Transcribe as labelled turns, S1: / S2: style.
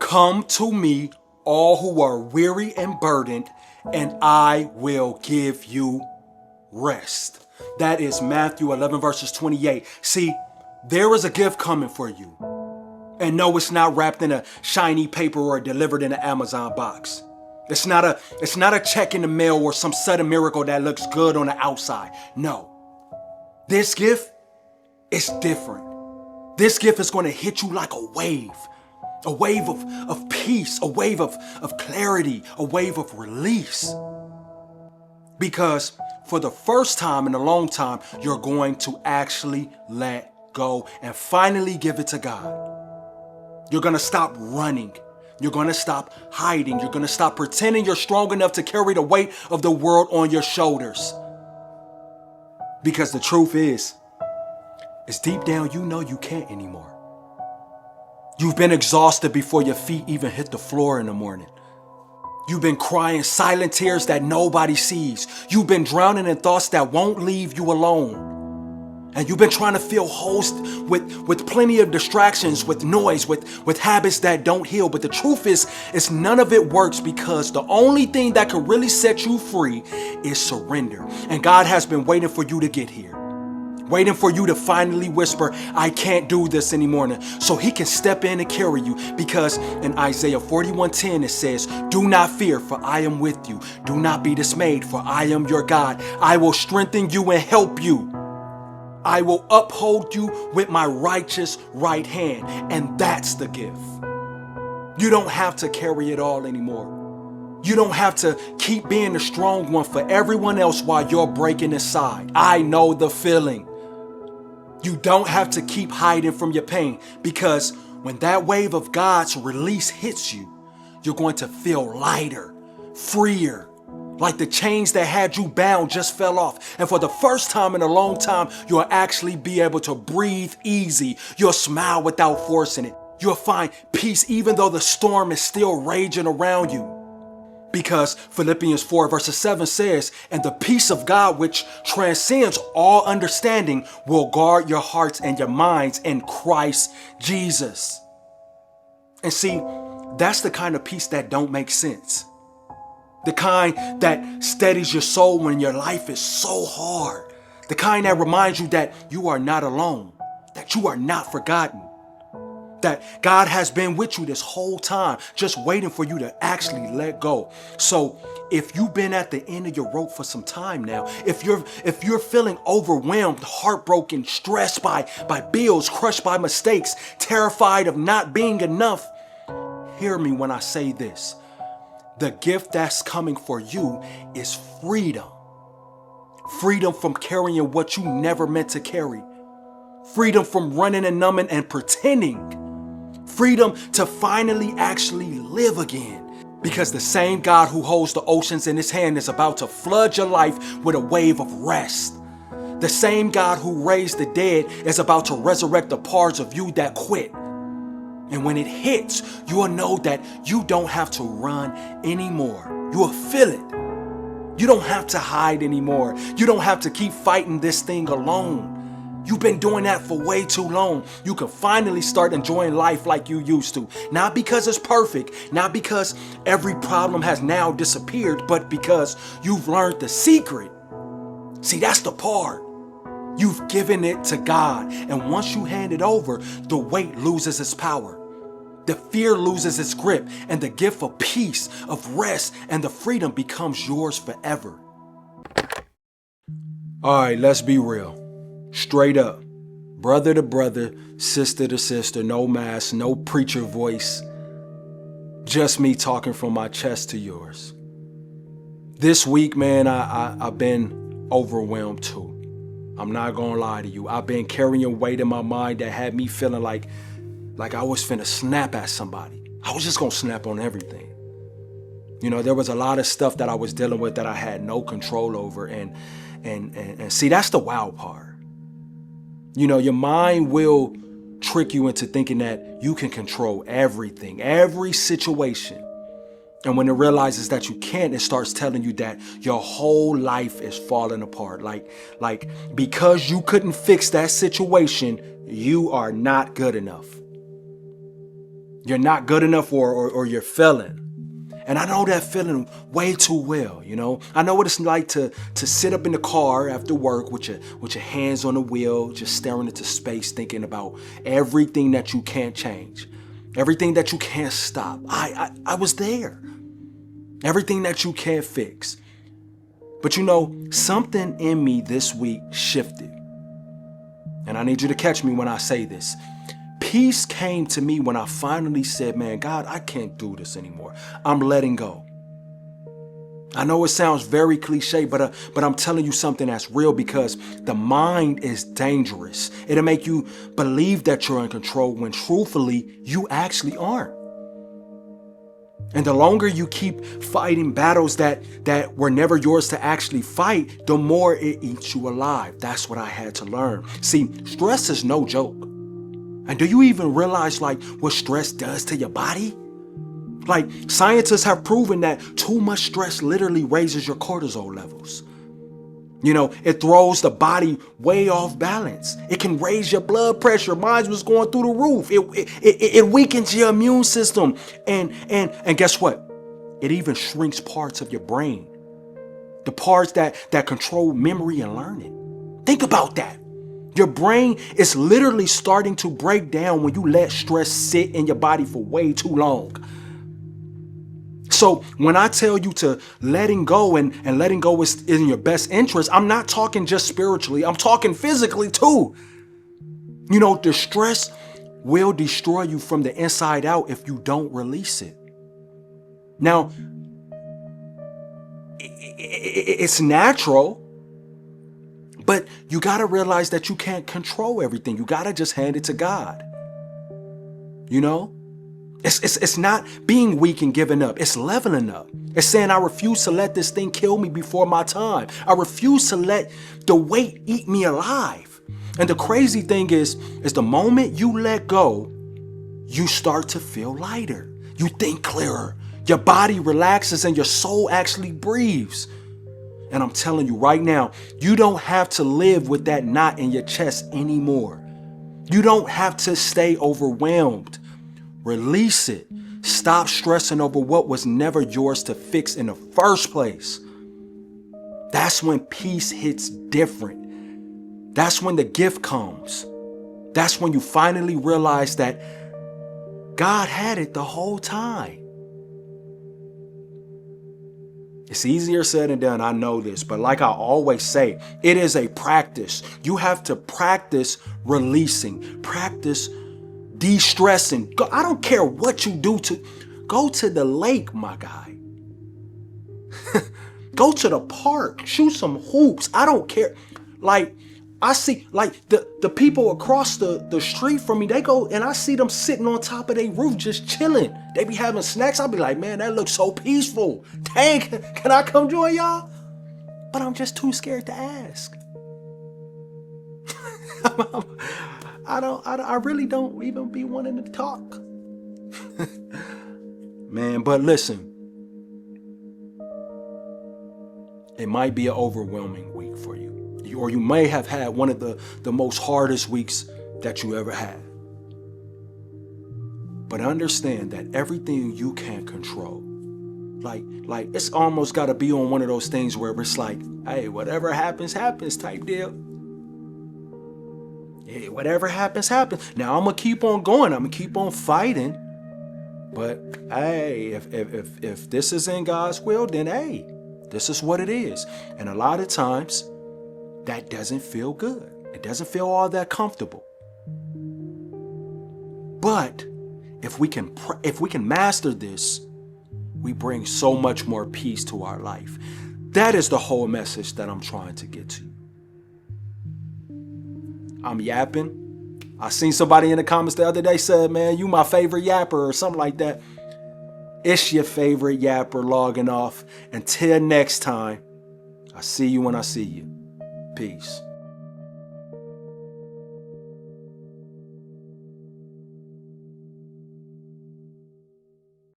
S1: Come to me, all who are weary and burdened, and I will give you rest. That is Matthew 11 verses 28. See, there is a gift coming for you. And no, it's not wrapped in a shiny paper or delivered in an Amazon box. It's not a check in the mail or some sudden miracle that looks good on the outside. No. This gift is different. This gift is going to hit you like a wave of peace, a wave of clarity, a wave of release. Because for the first time in a long time, you're going to actually let go and finally give it to God. You're going to stop running. You're going to stop hiding. You're going to stop pretending you're strong enough to carry the weight of the world on your shoulders. Because the truth is deep down, you know you can't anymore. You've been exhausted before your feet even hit the floor in the morning. You've been crying silent tears that nobody sees. You've been drowning in thoughts that won't leave you alone. And you've been trying to fill holes with plenty of distractions, with noise, with habits that don't heal. But the truth is none of it works, because the only thing that can really set you free is surrender. And God has been waiting for you to get here. Waiting for you to finally whisper, I can't do this anymore, so he can step in and carry you. Because in Isaiah 41:10 it says, do not fear, for I am with you. Do not be dismayed, for I am your God. I will strengthen you and help you. I will uphold you with my righteous right hand. And that's the gift. You don't have to carry it all anymore. You don't have to keep being the strong one for everyone else while you're breaking inside. I know the feeling. You don't have to keep hiding from your pain, because when that wave of God's release hits you, you're going to feel lighter, freer, like the chains that had you bound just fell off. And for the first time in a long time, you'll actually be able to breathe easy. You'll smile without forcing it. You'll find peace even though the storm is still raging around you. Because Philippians 4 verses 7 says, and the peace of God, which transcends all understanding, will guard your hearts and your minds in Christ Jesus. And see, that's the kind of peace that don't make sense. The kind that steadies your soul when your life is so hard. The kind that reminds you that you are not alone, that you are not forgotten. That God has been with you this whole time, just waiting for you to actually let go. So if you've been at the end of your rope for some time now, if you're feeling overwhelmed, heartbroken, stressed by bills, crushed by mistakes, terrified of not being enough, hear me when I say this. The gift that's coming for you is freedom. Freedom from carrying what you never meant to carry. Freedom from running and numbing and pretending. Freedom to finally actually live again. Because the same God who holds the oceans in his hand is about to flood your life with a wave of rest. The same God who raised the dead is about to resurrect the parts of you that quit. And when it hits, you will know that you don't have to run anymore. You will feel it. You don't have to hide anymore. You don't have to keep fighting this thing alone. You've been doing that for way too long. You can finally start enjoying life like you used to. Not because it's perfect, not because every problem has now disappeared, but because you've learned the secret. See, that's the part. You've given it to God. And once you hand it over, the weight loses its power. The fear loses its grip, and the gift of peace, of rest, and the freedom becomes yours forever. All right, let's be real. Straight up, brother to brother, sister to sister, no mask, no preacher voice. Just me talking from my chest to yours. This week, man, I've been overwhelmed too. I'm not gonna lie to you. I've been carrying weight in my mind that had me feeling like I was finna snap at somebody. I was just gonna snap on everything. You know, there was a lot of stuff that I was dealing with that I had no control over. And see, that's the wild part. You know, your mind will trick you into thinking that you can control everything, every situation. And when it realizes that you can't, it starts telling you that your whole life is falling apart. Like because you couldn't fix that situation, you are not good enough. You're not good enough or you're failing. And I know that feeling way too well, you know. I know what it's like to sit up in the car after work with your hands on the wheel, just staring into space, thinking about everything that you can't change, everything that you can't stop. I was there. Everything that you can't fix. But you know, something in me this week shifted. And I need you to catch me when I say this. Peace came to me when I finally said, man, God, I can't do this anymore. I'm letting go. I know it sounds very cliche, but I'm telling you something that's real, because the mind is dangerous. It'll make you believe that you're in control when truthfully you actually aren't. And the longer you keep fighting battles that were never yours to actually fight, the more it eats you alive. That's what I had to learn. See, stress is no joke. And do you even realize like what stress does to your body? Like, scientists have proven that too much stress literally raises your cortisol levels. You know, it throws the body way off balance. It can raise your blood pressure. Mine was going through the roof. It weakens your immune system. And guess what? It even shrinks parts of your brain. The parts that control memory and learning. Think about that. Your brain is literally starting to break down when you let stress sit in your body for way too long. So when I tell you to letting go and letting go is in your best interest, I'm not talking just spiritually. I'm talking physically too. You know, the stress will destroy you from the inside out if you don't release it. Now, it's natural. But you got to realize that you can't control everything. You got to just hand it to God. You know, it's not being weak and giving up. It's leveling up. It's saying, I refuse to let this thing kill me before my time. I refuse to let the weight eat me alive. And the crazy thing is the moment you let go, you start to feel lighter. You think clearer. Your body relaxes and your soul actually breathes. And I'm telling you right now, you don't have to live with that knot in your chest anymore. You don't have to stay overwhelmed. Release it. Stop stressing over what was never yours to fix in the first place. That's when peace hits different. That's when the gift comes. That's when you finally realize that God had it the whole time. It's easier said than done, I know this, but like I always say, it is a practice. You have to practice releasing, practice de-stressing. I don't care what you do to go to the lake, my guy. Go to the park, shoot some hoops. I don't care. Like, I see, like, the people across the street from me, they go and I see them sitting on top of their roof just chilling. They be having snacks. I'll be like, man, that looks so peaceful. Dang, can I come join y'all? But I'm just too scared to ask. I really don't even be wanting to talk. Man, but listen. It might be an overwhelming week for you. Or you may have had one of the most hardest weeks that you ever had. But understand that everything you can't control, like it's almost got to be on one of those things where it's like, hey, whatever happens, happens type deal. Hey, whatever happens, happens. Now I'm going to keep on going. I'm going to keep on fighting. But hey, if this is in God's will, then hey, this is what it is. And a lot of times, that doesn't feel good. It doesn't feel all that comfortable. But if we can master this, we bring so much more peace to our life. That is the whole message that I'm trying to get to. I'm yapping. I seen somebody in the comments the other day said, man, you my favorite yapper or something like that. It's your favorite yapper logging off. Until next time, I see you when I see you. Peace.